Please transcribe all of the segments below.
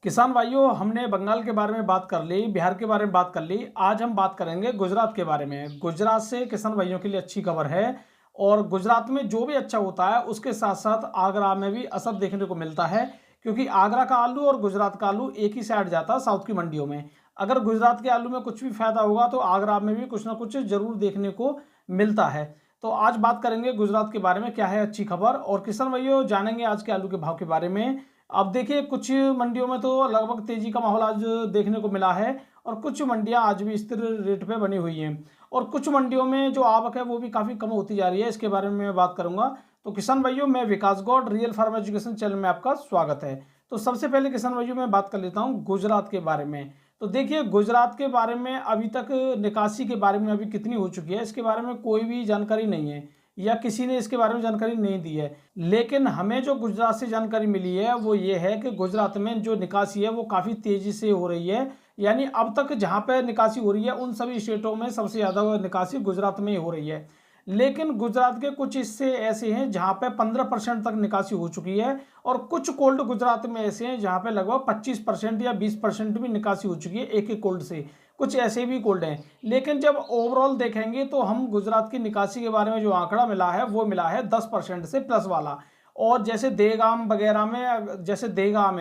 किसान भाइयों, हमने बंगाल के बारे में बात कर ली, बिहार के बारे में बात कर ली। आज हम बात करेंगे गुजरात के बारे में। गुजरात से किसान भाइयों के लिए अच्छी खबर है। और गुजरात में जो भी अच्छा होता है उसके साथ साथ आगरा में भी असर देखने को मिलता है, क्योंकि आगरा का आलू और गुजरात का आलू एक ही साइड जाता है साउथ की मंडियों में। अगर गुजरात के आलू में कुछ भी फायदा होगा तो आगरा में भी कुछ ना कुछ जरूर देखने को मिलता है। तो आज बात करेंगे गुजरात के बारे में, क्या है अच्छी खबर। और किसान भाइयों, जानेंगे आज के आलू के भाव के बारे में। अब देखिए, कुछ मंडियों में तो लगभग तेजी का माहौल आज देखने को मिला है, और कुछ मंडियां आज भी स्थिर रेट पे बनी हुई हैं। और कुछ मंडियों में जो आवक है वो भी काफ़ी कम होती जा रही है। इसके बारे में मैं बात करूंगा। तो किसान भाइयों, मैं Vikas Gaur, real farm education channel में आपका स्वागत है। तो सबसे पहले किसान भाइयों मैं बात कर लेता हूँ गुजरात के बारे में। तो देखिए, गुजरात के बारे में अभी तक निकासी के बारे में अभी कितनी हो चुकी है इसके बारे में कोई भी जानकारी नहीं है, या किसी ने इसके बारे में जानकारी नहीं दी है। लेकिन हमें जो गुजरात से जानकारी मिली है वो ये है कि गुजरात में जो निकासी है वो काफ़ी तेज़ी से हो रही है। यानी अब तक जहाँ पे निकासी हो रही है उन सभी स्टेटों में सबसे ज़्यादा निकासी गुजरात में ही हो रही है। लेकिन गुजरात के कुछ हिस्से ऐसे हैं जहाँ पे 15% तक निकासी हो चुकी है, और कुछ कोल्ड गुजरात में ऐसे हैं जहाँ पे लगभग 25% या 20% भी निकासी हो चुकी है एक एक कोल्ड से। कुछ ऐसे भी कोल्ड हैं। लेकिन जब ओवरऑल देखेंगे तो हम गुजरात की निकासी के बारे में जो आंकड़ा मिला है वो मिला है 10% से प्लस वाला। और जैसे देगाम वगैरह में, जैसे देगाम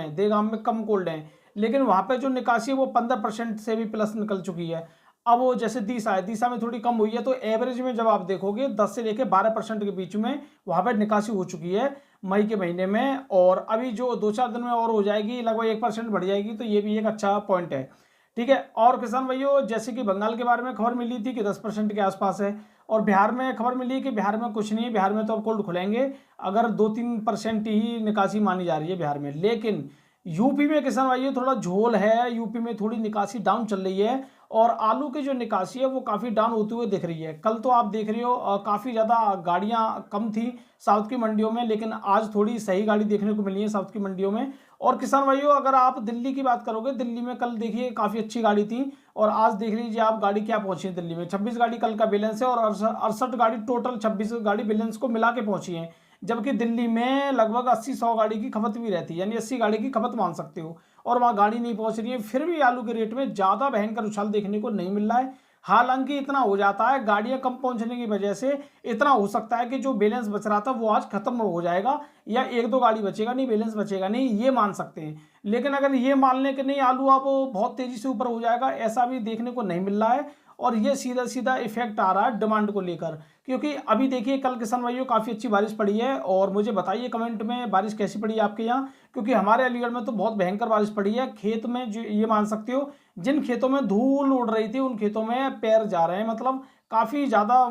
में कम कोल्ड हैं, लेकिन वहाँ पे जो निकासी है वो 15% से भी प्लस निकल चुकी है। अब वो जैसे दीसा में थोड़ी कम हुई है, तो एवरेज में जब आप देखोगे 10 से लेकर 12% के बीच में वहाँ पर निकासी हो चुकी है मई के महीने में। और अभी जो 2-4 दिन में और हो जाएगी, लगभग 1% बढ़ जाएगी, तो ये भी एक अच्छा पॉइंट है। ठीक है। और किसान भाइयों, जैसे कि बंगाल के बारे में खबर मिली थी कि 10% के आसपास है, और बिहार में खबर मिली कि बिहार में कुछ नहीं है, बिहार में तो अब कोल्ड खुलेंगे। अगर 2-3% ही निकासी मानी जा रही है बिहार में। लेकिन यूपी में किसान भाइयों थोड़ा झोल है, यूपी में थोड़ी निकासी डाउन चल रही है, और आलू की जो निकासी है वो काफ़ी डाउन होते हुए दिख रही है। कल तो आप देख रहे हो काफ़ी ज़्यादा गाड़ियाँ कम थी साउथ की मंडियों में, लेकिन आज थोड़ी सही गाड़ी देखने को मिली है साउथ की मंडियों में। और किसान भाइयों, अगर आप दिल्ली की बात करोगे, दिल्ली में कल देखिए काफ़ी अच्छी गाड़ी थी, और आज देख लीजिए आप गाड़ी क्या पहुंची है दिल्ली में। 26 गाड़ी कल का बैलेंस है, और 68 गाड़ी टोटल 26 गाड़ी बैलेंस को मिला के पहुंची है। जबकि दिल्ली में लगभग 80-100 गाड़ी की खपत भी रहती है, यानी 80 गाड़ी की खपत मान सकते हो, और वहाँ गाड़ी नहीं पहुंच रही है। फिर भी आलू के रेट में ज़्यादा भयंकर उछाल देखने को नहीं मिल रहा है। हालांकि इतना हो जाता है, गाड़ियां कम पहुंचने की वजह से इतना हो सकता है कि जो बैलेंस बच रहा था वो आज खत्म हो जाएगा, या 1-2 गाड़ी बचेगा नहीं, बैलेंस बचेगा नहीं, ये मान सकते हैं। लेकिन अगर ये मान लें कि नहीं आलू अब बहुत तेजी से ऊपर हो जाएगा, ऐसा भी देखने को नहीं मिल रहा है। और ये सीधा सीधा इफेक्ट आ रहा है डिमांड को लेकर, क्योंकि अभी देखिए कल किसान भाइयों काफ़ी अच्छी बारिश पड़ी है। और मुझे बताइए कमेंट में बारिश कैसी पड़ी है आपके यहाँ, क्योंकि हमारे अलीगढ़ में तो बहुत भयंकर बारिश पड़ी है। खेत में जो ये मान सकते हो, जिन खेतों में धूल उड़ रही थी उन खेतों में पैर जा रहे हैं, मतलब काफ़ी ज़्यादा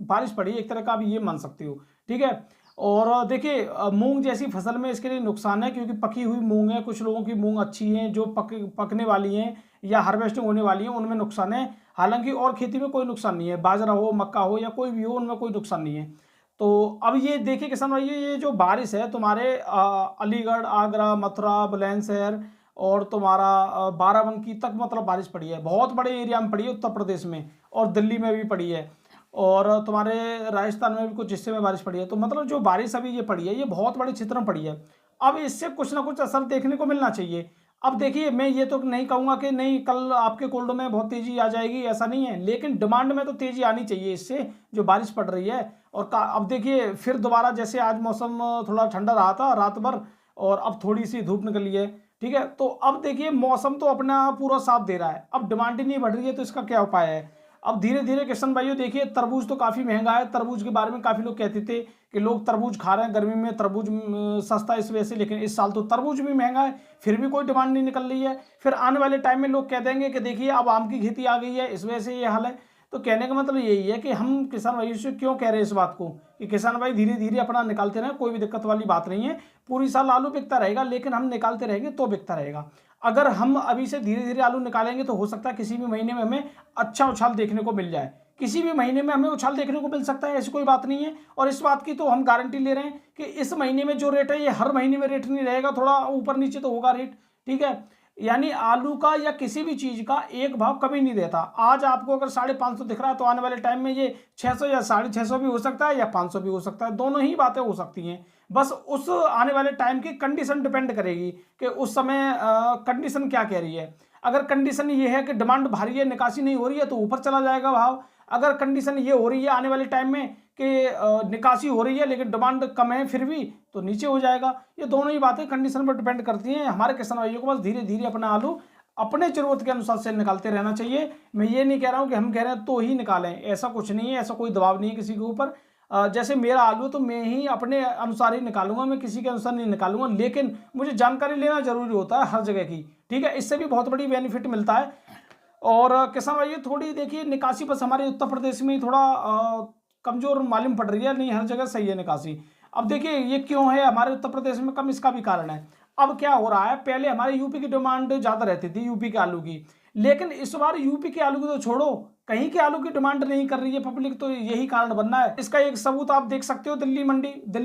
बारिश पड़ी है एक तरह का, आप ये मान सकते हो। ठीक है। और देखिए, मूंग जैसी फसल में इसके लिए नुकसान है, क्योंकि पकी हुई मूंग है, कुछ लोगों की मूंग अच्छी हैं जो पकने वाली हैं या हार्वेस्टिंग होने वाली हैं, उनमें नुकसान है। हालांकि और खेती में कोई नुकसान नहीं है, बाजरा हो, मक्का हो, या कोई भी हो, उनमें कोई नुकसान नहीं है। तो अब ये देखिए किसान भाई, ये जो बारिश है तुम्हारे अलीगढ़, आगरा, मथुरा, बुलंदशहर और तुम्हारा बाराबंकी तक मतलब बारिश पड़ी है, बहुत बड़े एरिया में पड़ी है उत्तर प्रदेश में, और दिल्ली में भी पड़ी है, और तुम्हारे राजस्थान में भी कुछ हिस्से में बारिश पड़ी है। तो मतलब जो बारिश अभी ये पड़ी है ये बहुत बड़े क्षेत्र में पड़ी है। अब इससे कुछ ना कुछ असर देखने को मिलना चाहिए। अब देखिए, मैं ये तो नहीं कहूँगा कि नहीं कल आपके कोल्ड में बहुत तेजी आ जाएगी, ऐसा नहीं है, लेकिन डिमांड में तो तेजी आनी चाहिए इससे, जो बारिश पड़ रही है। और अब देखिए फिर दोबारा, जैसे आज मौसम थोड़ा ठंडा रहा था रात भर, और अब थोड़ी सी धूप निकली है। ठीक है। तो अब देखिए मौसम तो अपना पूरा साथ दे रहा है, अब डिमांड ही नहीं बढ़ रही है, तो इसका क्या उपाय है। अब धीरे धीरे किसान भाइयों देखिए, तरबूज तो काफ़ी महंगा है। तरबूज के बारे में काफ़ी लोग कहते थे कि लोग तरबूज खा रहे हैं गर्मी में, तरबूज सस्ता है इस वजह से, लेकिन इस साल तो तरबूज भी महंगा है, फिर भी कोई डिमांड नहीं निकल रही है। फिर आने वाले टाइम में लोग कह देंगे कि देखिए अब आम की खेती आ गई है, इस वजह से ये हाल है। तो कहने का मतलब यही है कि हम किसान भाइयों से क्यों कह रहे हैं इस बात को, कि किसान भाई धीरे धीरे अपना निकालते रहें, कोई भी दिक्कत वाली बात नहीं है। पूरी साल आलू बिकता रहेगा, लेकिन हम निकालते रहेंगे तो बिकता रहेगा। अगर हम अभी से धीरे धीरे आलू निकालेंगे तो हो सकता है किसी भी महीने में हमें अच्छा उछाल देखने को मिल जाए, किसी भी महीने में हमें उछाल देखने को मिल सकता है, ऐसी कोई बात नहीं है। और इस बात की तो हम गारंटी ले रहे हैं कि इस महीने में जो रेट है ये हर महीने में रेट नहीं रहेगा, थोड़ा ऊपर नीचे तो होगा रेट। ठीक है। यानी आलू का या किसी भी चीज का एक भाव कभी नहीं रहता। आज आपको अगर 550 दिख रहा है तो आने वाले टाइम में ये 600 या 650 भी हो सकता है, या 500 भी हो सकता है, दोनों ही बातें हो सकती हैं। बस उस आने वाले टाइम की कंडीशन डिपेंड करेगी कि उस समय कंडीशन क्या कह रही है। अगर कंडीशन ये है कि डिमांड भारी है, निकासी नहीं हो रही है, तो ऊपर चला जाएगा भाव। अगर कंडीशन ये हो रही है आने वाले टाइम में कि निकासी हो रही है लेकिन डिमांड कम है फिर भी, तो नीचे हो जाएगा। ये दोनों ही बातें कंडीशन पर डिपेंड करती हैं। हमारे किसान भाइयों को बस धीरे धीरे अपना आलू अपने जरूरत के अनुसार से निकालते रहना चाहिए। मैं ये नहीं कह रहा हूँ कि हम कह रहे हैं तो ही निकालें, ऐसा कुछ नहीं है, ऐसा कोई दबाव नहीं है किसी के ऊपर। जैसे मेरा आलू तो मैं ही अपने अनुसार ही निकालूंगा, मैं किसी के अनुसार नहीं निकालूंगा, लेकिन मुझे जानकारी लेना जरूरी होता है हर जगह की, ठीक है। इससे भी बहुत बड़ी बेनिफिट मिलता है। और किसान भाई थोड़ी देखिए निकासी बस हमारे उत्तर प्रदेश में ही थोड़ा कमजोर मालूम पड़ रही है, नहीं हर जगह सही है निकासी। अब देखिए ये क्यों है हमारे उत्तर प्रदेश में कम, इसका भी कारण है। अब क्या हो रहा है, पहले हमारे यूपी की डिमांड ज्यादा रहती थी, यूपी के आलू की, लेकिन इस बार यूपी के आलू की तो छोड़ो, कहीं के आलू की डिमांड नहीं कर रही है पब्लिक, तो यही कारण बनना है। इसका एक सबूत आप देख सकते हो, दिल्ली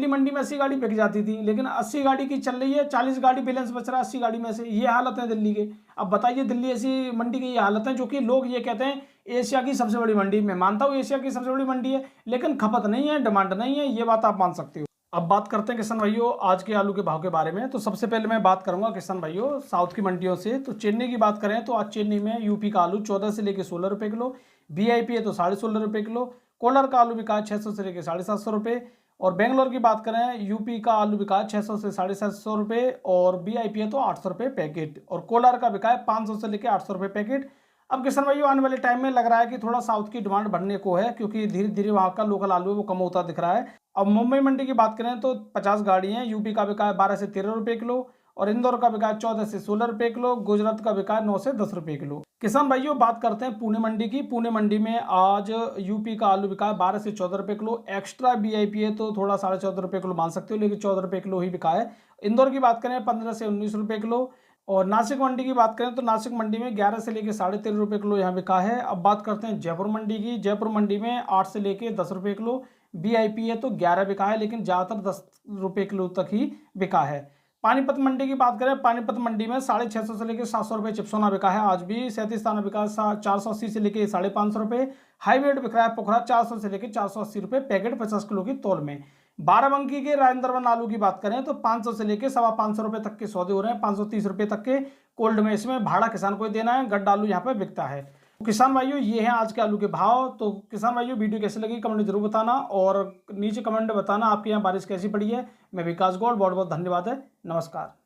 मंडी में 80 गाड़ी बिक जाती थी, लेकिन 80 गाड़ी की चल रही है, 40 गाड़ी बैलेंस बच रहा है 80 गाड़ी में से। ये हालत है दिल्ली के। अब बताइए दिल्ली ऐसी मंडी की ये हालत है, जो कि लोग ये कहते हैं एशिया की सबसे बड़ी मंडी। मैं मानता हूँ एशिया की सबसे बड़ी मंडी है, लेकिन खपत नहीं है, डिमांड नहीं है, ये बात आप मान सकते हो। अब बात करते हैं किसान भाइयों आज के आलू के भाव के बारे में। तो सबसे पहले मैं बात करूंगा किसान भाइयों साउथ की मंडियों से। तो चेन्नई की बात करें तो आज चेन्नई में यूपी का आलू 14 से लेकर 16 रुपये किलो, वीआईपी है तो 16.5 रुपये किलो, कोलार का आलू बिका है 600 से लेकर 750 रुपये। और बेंगलोर की बात करें यूपी का आलू बिका है 600 से 750 रुपये, और वीआईपी है तो 800 रुपये पैकेट, और कोलार का बिका है 500 से लेकर 800 रुपये पैकेट। अब किसान भाइयों आने वाले टाइम में लग रहा है कि थोड़ा साउथ की डिमांड बढ़ने को है, क्योंकि धीरे धीरे वहाँ का लोकल आलू है वो कम होता दिख रहा है। अब मुंबई मंडी की बात करें तो 50 गाड़ी हैं, यूपी का बिका है 12 से 13 रुपये किलो, और इंदौर का बिका है 14 से 16 रुपये किलो, गुजरात का बिका है 9 से 10 रुपये किलो। किसान भाइयों बात करते हैं पुणे मंडी की। पुणे मंडी में आज यूपी का आलू बिका है 12 से 14 रुपये किलो, एक्स्ट्रा वीआईपी है तो थोड़ा 14.5 रुपये किलो मान सकते हो, लेकिन 14 रुपये किलो ही बिका है। इंदौर की बात करें 15 से 19 रुपये किलो, और नासिक मंडी की बात करें तो नासिक मंडी में 11 से लेकर 13.5 रुपये किलो यहाँ बिका है। अब बात करते हैं जयपुर मंडी की। जयपुर मंडी में 8 से लेकर 10 रुपये किलो, वीआईपी है तो 11 बिका है, लेकिन ज़्यादातर 10 रुपये किलो तक ही बिका है। पानीपत मंडी की बात करें, पानीपत मंडी में 650 से लेकर 700 रुपये चिपसोना बिका है आज भी। 37 दाना बिका है 480 से लेकर 550 रुपये। हाई वेट बिक रहा है पोखरा 400 से लेकर 480 रुपये पैकेट 50 किलो की तौल में। बाराबंकी के राजेंद्र वन आलू की बात करें तो 500 से लेकर 525 रुपये तक के सौदे हो रहे हैं, 530 रुपये तक के कोल्ड में। इसमें भाड़ा किसान को देना है, गड्ढा आलू यहाँ पे बिकता है। तो किसान भाइयों ये हैं आज के आलू के भाव। तो किसान भाइयों वीडियो कैसे लगी कमेंट में जरूर बताना, और नीचे कमेंट में बताना आपके यहाँ बारिश कैसी पड़ी है। मैं विकास गौड़, बहुत बहुत धन्यवाद है, नमस्कार।